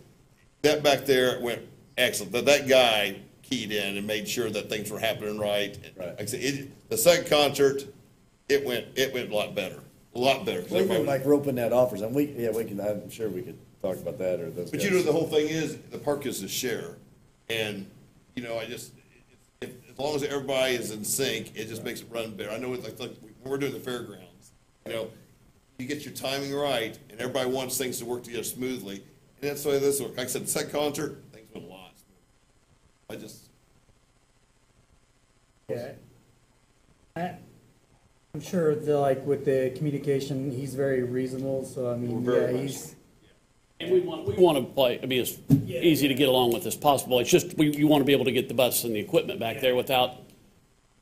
Speaker 10: that back there went excellent. That guy keyed in and made sure that things were happening right.
Speaker 5: Right.
Speaker 10: Like I said, the second concert, it went a lot better. A lot better. 'Cause
Speaker 5: We
Speaker 10: everybody
Speaker 5: can
Speaker 10: was-
Speaker 5: like roping that offers, and we can, I'm sure we could talk about that or those
Speaker 10: But
Speaker 5: guys.
Speaker 10: you know, the whole thing is, the park is a share. And, you know, as long as everybody is in sync, it just makes it run better. I know it's like when we're doing the fairgrounds, you know, you get your timing right and everybody wants things to work together smoothly. And that's the way this works. Like I said, the second concert, things went a lot smoother.
Speaker 2: Yeah. I'm sure with the communication, he's very reasonable, so I mean,
Speaker 10: We're very
Speaker 2: yeah,
Speaker 10: much
Speaker 2: he's.
Speaker 9: And we want to be as easy to get along with as possible. It's just, you want to be able to get the bus and the equipment back there without,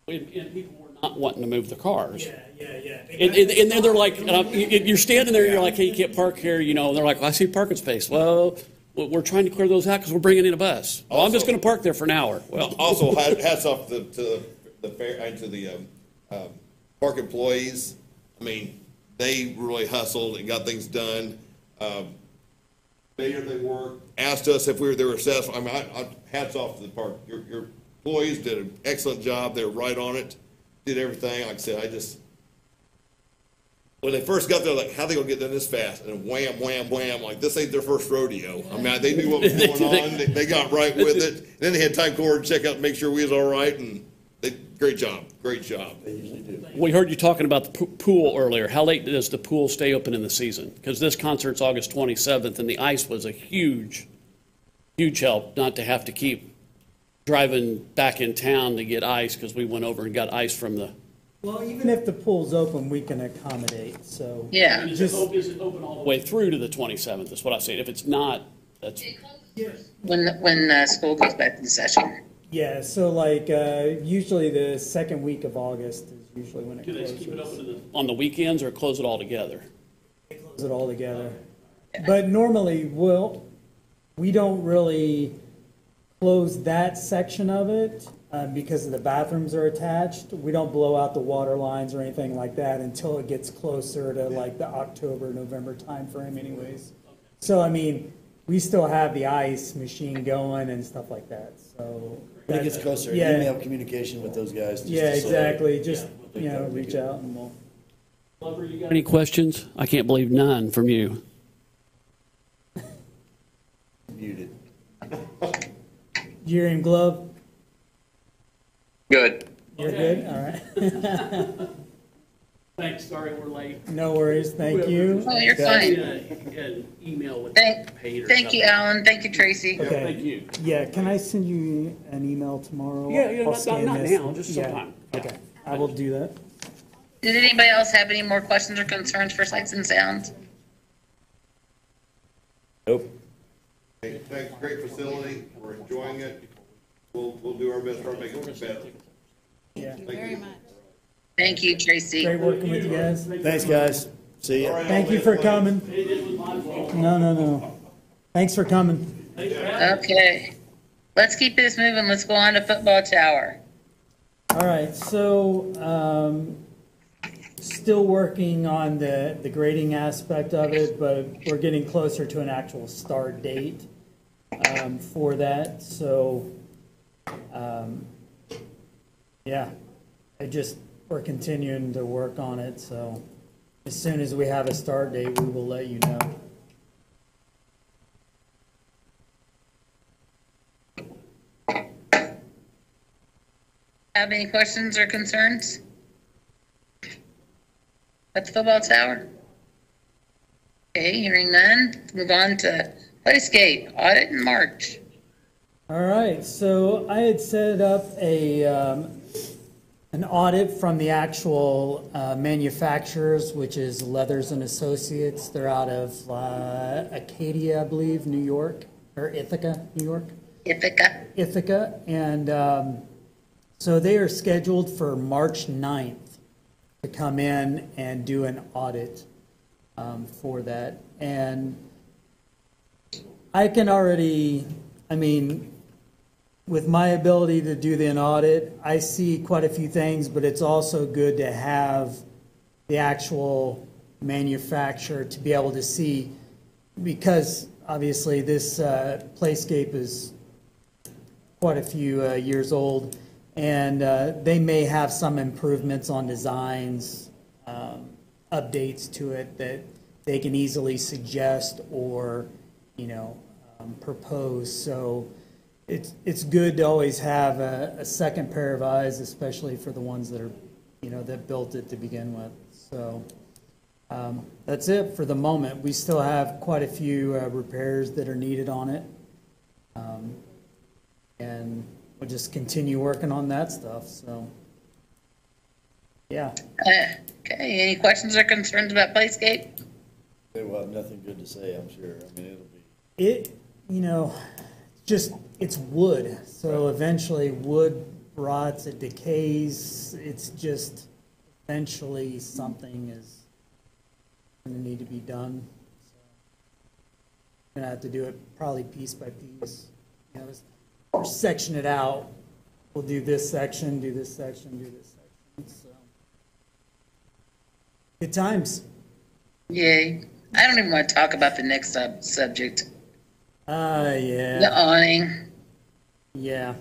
Speaker 9: and people were not wanting to move the cars.
Speaker 2: Yeah.
Speaker 9: And then they're like, you're standing there, you're like, hey, you can't park here, you know, and they're like, well, I see parking space. Well, we're trying to clear those out because we're bringing in a bus. Well, I'm just going to park there for an hour. Well,
Speaker 10: Also, hats off to the fair, and to the park employees. I mean, they really hustled and got things done. Made everything work. Asked us if they were successful. I mean, hats off to the park. Your employees did an excellent job. They were right on it. Did everything. Like I said, when they first got there, like, how they gonna get done this fast? And wham, wham, wham. Like, this ain't their first rodeo. I mean, they knew what was going on. They got right with it. Then they had time to check out and make sure we was all right. And great job. Great job.
Speaker 5: They usually do.
Speaker 9: we heard you talking about the pool earlier. How late does the pool stay open in the season? Because this concert's August 27th, and the ice was a huge help not to have to keep driving back in town to get ice, because we went over and got ice from the.
Speaker 2: Well, even if the pool's open, we can accommodate, so.
Speaker 1: Yeah.
Speaker 9: Is it open all the way through to the 27th, is what I'm saying. If it's not, that's.
Speaker 1: When school goes back into session.
Speaker 2: Yeah, so usually the second week of August is usually when it
Speaker 9: Do they
Speaker 2: closes.
Speaker 9: keep it open on the weekends or close it all together?
Speaker 2: Close it all together. But normally, we don't really close that section of it because the bathrooms are attached. We don't blow out the water lines or anything like that until it gets closer to the October, November timeframe anyways. So, I mean, we still have the ice machine going and stuff like that, so.
Speaker 5: When it gets closer,
Speaker 2: Yeah.
Speaker 5: email communication with those guys. just
Speaker 2: Yeah,
Speaker 5: to say-
Speaker 2: exactly, just, reach out and we'll.
Speaker 9: Glover, you got any questions? I can't believe none from you.
Speaker 5: Muted.
Speaker 2: You're in glove?
Speaker 4: Good.
Speaker 2: You're good? All right.
Speaker 9: Thanks, sorry we're late.
Speaker 2: No worries, thank you.
Speaker 1: Oh, you're fine.
Speaker 9: An email with
Speaker 1: Thank
Speaker 9: paid or
Speaker 1: thank you,
Speaker 9: something.
Speaker 1: Alan. Thank you, Tracy.
Speaker 2: Okay.
Speaker 9: Thank you.
Speaker 2: Yeah, can I send you an email tomorrow?
Speaker 9: Yeah, yeah,
Speaker 2: I'll
Speaker 9: not
Speaker 2: scan
Speaker 9: not
Speaker 2: this.
Speaker 9: now, just
Speaker 2: Yeah,
Speaker 9: sometime. Yeah.
Speaker 2: Okay, I will do that.
Speaker 1: Did anybody else have any more questions or concerns for Sights and Sounds?
Speaker 3: Nope.
Speaker 10: Hey, thanks, great facility, we're enjoying it. We'll do our best to try to make it better.
Speaker 2: Yeah,
Speaker 7: Thank you very much.
Speaker 1: Thank you, Tracy.
Speaker 2: great working with you guys.
Speaker 3: Thanks, guys. See ya.
Speaker 2: Thank you for coming. No. Thanks for coming.
Speaker 1: Okay. Let's keep this moving. Let's go on to football tower.
Speaker 2: All right, so, still working on the grading aspect of it, but we're getting closer to an actual start date, for that, so, yeah. We're continuing to work on it, so as soon as we have a start date, we will let you know.
Speaker 1: Have any questions or concerns? At the football tower? Okay, hearing none, move on to Playscape, audit in March.
Speaker 2: All right, so I had set up an audit from the actual manufacturers, which is Leathers and Associates. They're out of Acadia, I believe, New York, or Ithaca, New York. Ithaca, and so they are scheduled for March 9th to come in and do an audit for that. And I can already, with my ability to do an audit, I see quite a few things, but it's also good to have the actual manufacturer to be able to see, because obviously this Playscape is quite a few years old, and they may have some improvements on designs, updates to it that they can easily suggest or, propose. So it's good to always have a second pair of eyes, especially for the ones that are, that built it to begin with. So that's it for the moment. We still have quite a few repairs that are needed on it. And we'll just continue working on that stuff, so, yeah.
Speaker 1: Okay, any questions or concerns about Playscape?
Speaker 5: They will have nothing good to say, I'm sure. It'll be.
Speaker 2: It's wood, so eventually wood rots, it decays, it's just, eventually something is gonna need to be done. So, gonna have to do it probably piece by piece, or section it out. We'll do this section, do this section, do this section, so. Good times.
Speaker 1: Yay. I don't even want to talk about the next subject.
Speaker 2: Yeah.
Speaker 1: The awning.
Speaker 2: Yeah.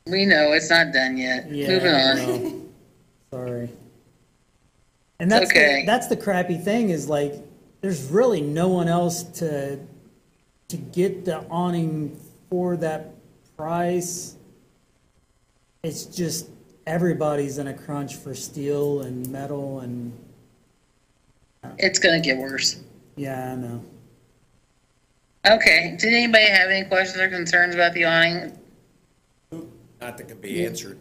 Speaker 1: We know it's not done yet.
Speaker 2: Yeah.
Speaker 1: Moving on.
Speaker 2: No. Sorry. And that's
Speaker 1: okay.
Speaker 2: That's the crappy thing is there's really no one else to get the awning for that price. It's just everybody's in a crunch for steel and metal and.
Speaker 1: It's going to get worse.
Speaker 2: Yeah, I know.
Speaker 1: Okay. Did anybody have any questions or concerns about the awning?
Speaker 8: Not that can be answered.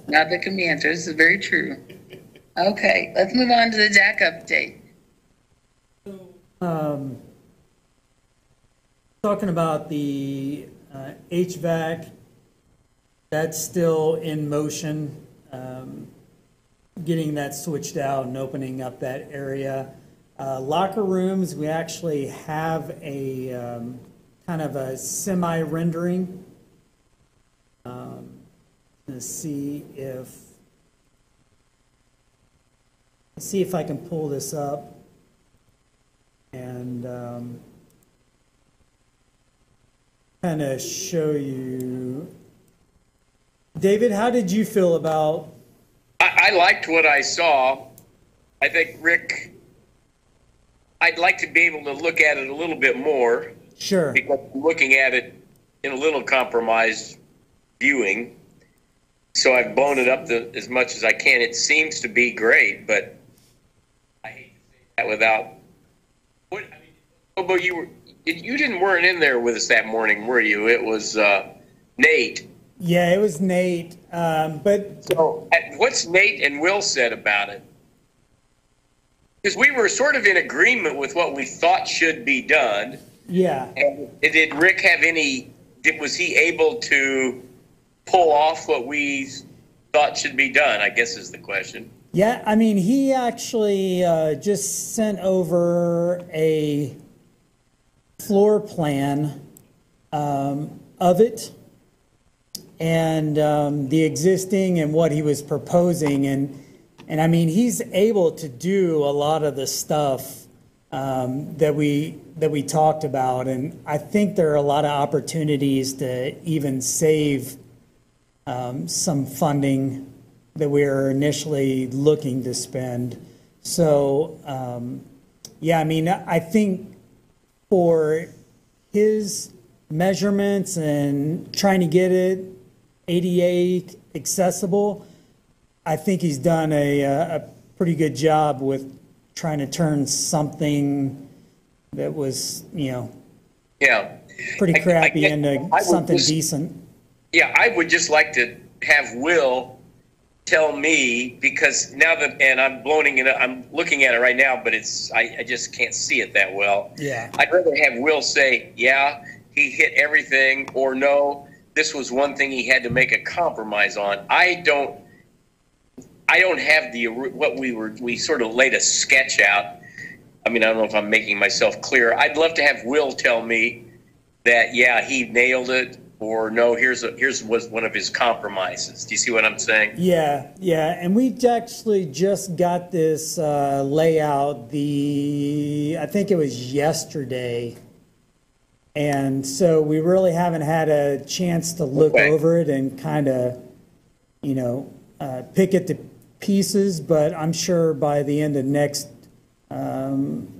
Speaker 1: Not that can be answered. This is very true. Okay. Let's move on to the DAC update.
Speaker 2: Talking about the HVAC, that's still in motion. Getting that switched out and opening up that area. Locker rooms, we actually have a kind of a semi-rendering. Let's see if I can pull this up and kind of show you. David, how did you feel about?
Speaker 4: I liked what I saw. I think, Rick, I'd like to be able to look at it a little bit more.
Speaker 2: Sure.
Speaker 4: Because I'm looking at it in a little compromised viewing. So I've blown it up as much as I can. It seems to be great, but I hate to say that without. What? I mean, Bobo, you weren't in there with us that morning, were you? It was Nate.
Speaker 2: Yeah, it was Nate. But
Speaker 4: so, what's Nate and Will said about it? Because we were sort of in agreement with what we thought should be done.
Speaker 2: Yeah.
Speaker 4: And did Rick have any? Was he able to pull off what we thought should be done? I guess is the question.
Speaker 2: Yeah, I mean, he actually just sent over a floor plan of it, and the existing and what he was proposing, and I mean, he's able to do a lot of the stuff that we talked about, and I think there are a lot of opportunities to even save some funding that we were initially looking to spend. So, yeah, I mean, I think for his measurements and trying to get it ADA accessible, I think he's done a pretty good job with trying to turn something that was, pretty crappy into something decent.
Speaker 4: Yeah, I would just like to have Will tell me, because now that, and I'm looking at it right now, but I just can't see it that well.
Speaker 2: Yeah.
Speaker 4: I'd rather have Will say, yeah, he hit everything, or no, this was one thing he had to make a compromise on. I don't have we sort of laid a sketch out. I mean, I don't know if I'm making myself clear. I'd love to have Will tell me that, yeah, he nailed it, or no, here's was one of his compromises. Do you see what I'm saying?
Speaker 2: Yeah, and we actually just got this layout I think it was yesterday, and so we really haven't had a chance to look over it and kind of, pick it to pieces. But I'm sure by the end of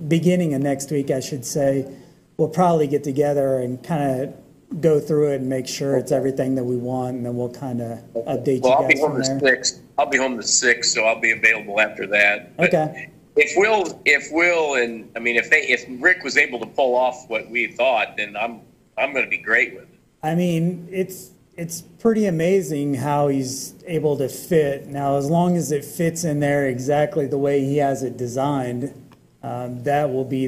Speaker 2: beginning of next week, I should say, we'll probably get together and kind of go through it and make sure it's everything that we want, and then we'll kind of update you guys
Speaker 4: I'll be home
Speaker 2: from
Speaker 4: the
Speaker 2: there.
Speaker 4: 6th. I'll be home the 6th, so I'll be available after that. But
Speaker 2: Okay.
Speaker 4: If Will, and I mean, if Rick was able to pull off what we thought, then I'm going to be great with it.
Speaker 2: I mean, it's pretty amazing how he's able to fit. Now, as long as it fits in there exactly the way he has it designed, that will be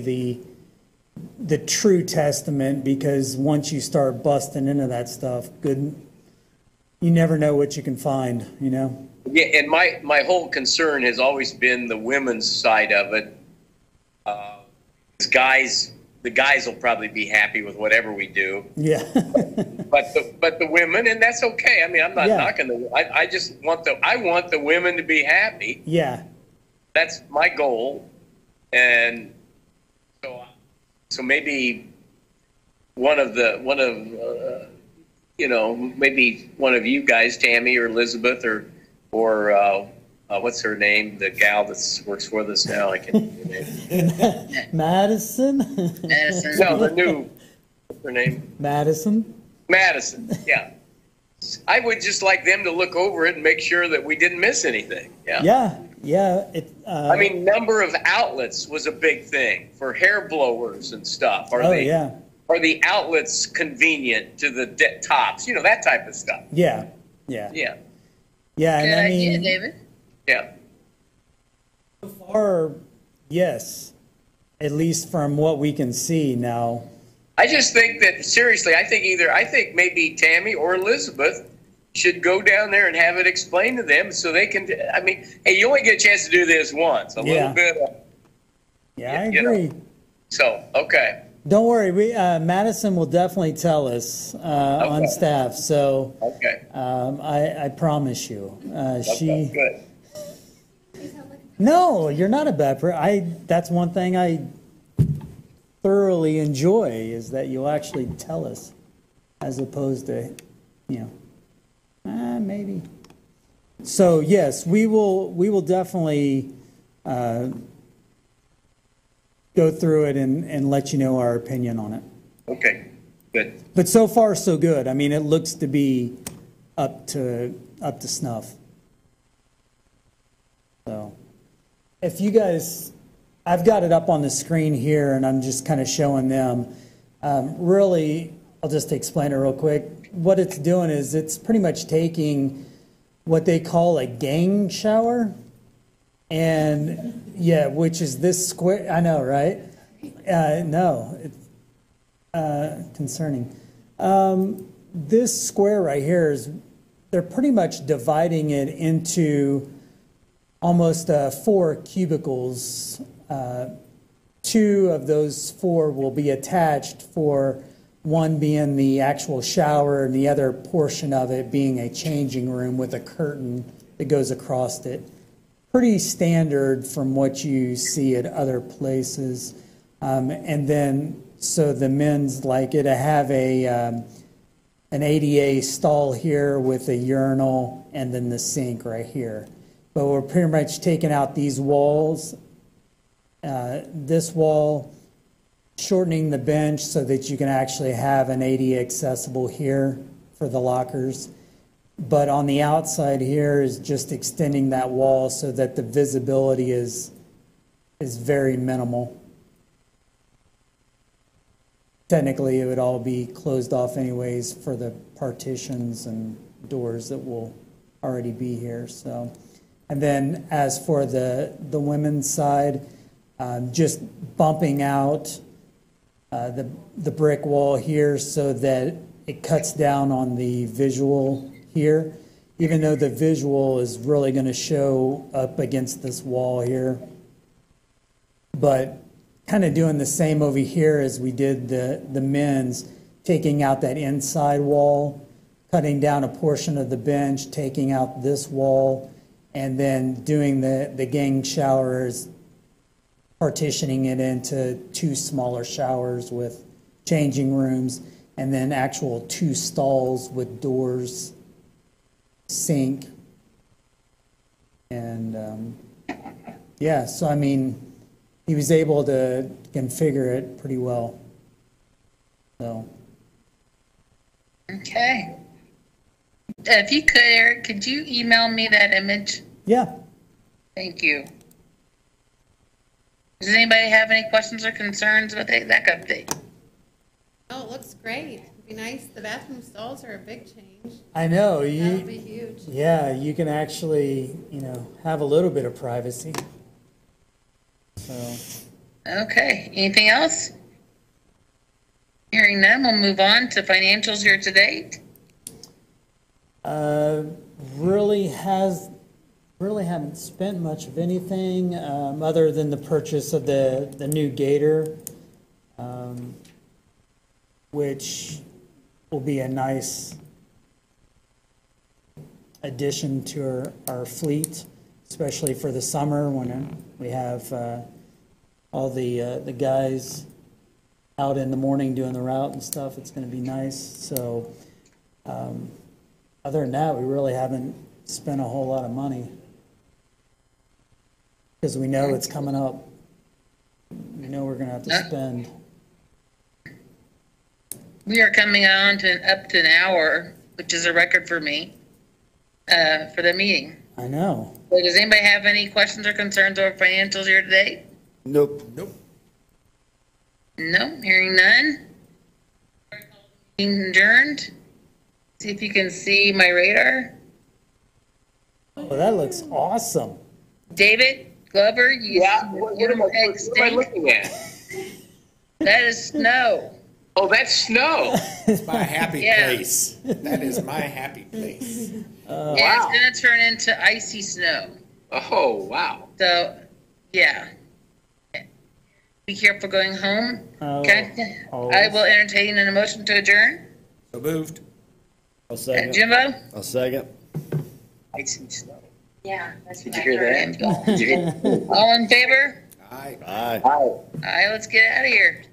Speaker 2: the true testament, because once you start busting into that stuff, you never know what you can find,
Speaker 4: Yeah, and my whole concern has always been the women's side of it. The guys will probably be happy with whatever we do.
Speaker 2: Yeah.
Speaker 4: but the women, and that's okay. I mean, I'm not knocking I just want the women to be happy.
Speaker 2: Yeah.
Speaker 4: That's my goal, and so maybe maybe one of you guys, Tammy or Elizabeth or what's her name? The gal that works for us now. I can't think of her name.
Speaker 2: Madison?
Speaker 4: No, what's her name?
Speaker 2: Madison,
Speaker 4: yeah. I would just like them to look over it and make sure that we didn't miss anything. Yeah.
Speaker 2: I
Speaker 4: mean, number of outlets was a big thing for hair blowers and stuff. Are the outlets convenient to the tops? That type of stuff.
Speaker 2: Yeah.
Speaker 1: Good
Speaker 2: And I
Speaker 1: idea,
Speaker 2: mean,
Speaker 1: David.
Speaker 4: Yeah.
Speaker 2: so far, yes, at least from what we can see now.
Speaker 4: I just think that, seriously, I think maybe Tammy or Elizabeth should go down there and have it explained to them so they can, I mean, hey, you only get a chance to do this once, a little bit of,
Speaker 2: I agree.
Speaker 4: So, okay.
Speaker 2: Don't worry, Madison will definitely tell us on staff. So I promise you,
Speaker 4: Good.
Speaker 2: No, you're not a bad person. That's one thing I thoroughly enjoy, is that you'll actually tell us, as opposed to, maybe. So yes, we will definitely go through it and let you know our opinion on it.
Speaker 4: Okay, good.
Speaker 2: But so far, so good. I mean, it looks to be up to snuff. So, if you guys, I've got it up on the screen here, and I'm just kind of showing them. Really, I'll just explain it real quick. What it's doing is it's pretty much taking what they call a gang shower, and yeah, which is this square. I know, right? No, it's concerning. This square right here is, they're pretty much dividing it into almost 4 cubicles. 2 of those 4 will be attached, for one being the actual shower and the other portion of it being a changing room with a curtain that goes across it. Pretty standard from what you see at other places. And then, so the men's like it to have an ADA stall here with a urinal and then the sink right here. But we're pretty much taking out these walls, this wall, shortening the bench so that you can actually have an ADA accessible here for the lockers. But on the outside here is just extending that wall so that the visibility is very minimal. Technically, it would all be closed off anyways for the partitions and doors that will already be here. So, and then as for the women's side, just bumping out the brick wall here so that it cuts down on the visual here, even though the visual is really going to show up against this wall here. But kind of doing the same over here as we did the men's, taking out that inside wall, cutting down a portion of the bench, taking out this wall, and then doing the gang showers, partitioning it into 2 smaller showers with changing rooms, and then actual 2 stalls with doors, sink, and yeah, so I mean, he was able to configure it pretty well. So.
Speaker 1: Okay. If you could, Eric, could you email me that image?
Speaker 2: Yeah.
Speaker 1: Thank you. Does anybody have any questions or concerns with the deck update?
Speaker 7: Oh, it looks great. It'd be nice. The bathroom stalls are a big change.
Speaker 2: I know.
Speaker 7: That would be huge.
Speaker 2: Yeah, you can actually, have a little bit of privacy. So.
Speaker 1: Okay. Anything else? Hearing none, we'll move on to financials here to date. Really haven't spent much of anything other than the purchase of the new Gator, which will be a nice addition to our fleet, especially for the summer when we have all the guys out in the morning doing the route and stuff. It's going to be nice. So other than that, we really haven't spent a whole lot of money because we know it's coming up. We know we're going to have to spend. We are coming on to up to an hour, which is a record for me, for the meeting.
Speaker 2: I know.
Speaker 1: So does anybody have any questions or concerns over financials here today?
Speaker 10: Nope.
Speaker 1: No, hearing none. Meeting adjourned. See if you can see my radar.
Speaker 2: Oh, that looks awesome.
Speaker 1: David Glover,
Speaker 4: What am I looking at?
Speaker 1: That is snow.
Speaker 4: Oh, that's snow.
Speaker 8: It's my happy
Speaker 1: Yeah.
Speaker 8: place. That is my happy place.
Speaker 1: And it's going to turn into icy snow.
Speaker 4: Oh, wow.
Speaker 1: So, yeah. Be careful going home. Okay. I will entertain an motion to adjourn.
Speaker 8: So moved.
Speaker 3: I'll second.
Speaker 1: Jimbo?
Speaker 3: I'll second.
Speaker 4: Icy snow.
Speaker 1: Yeah.
Speaker 4: Did you hear that?
Speaker 1: All in favor?
Speaker 8: Aye.
Speaker 3: Aye.
Speaker 1: All right, let's get out of here.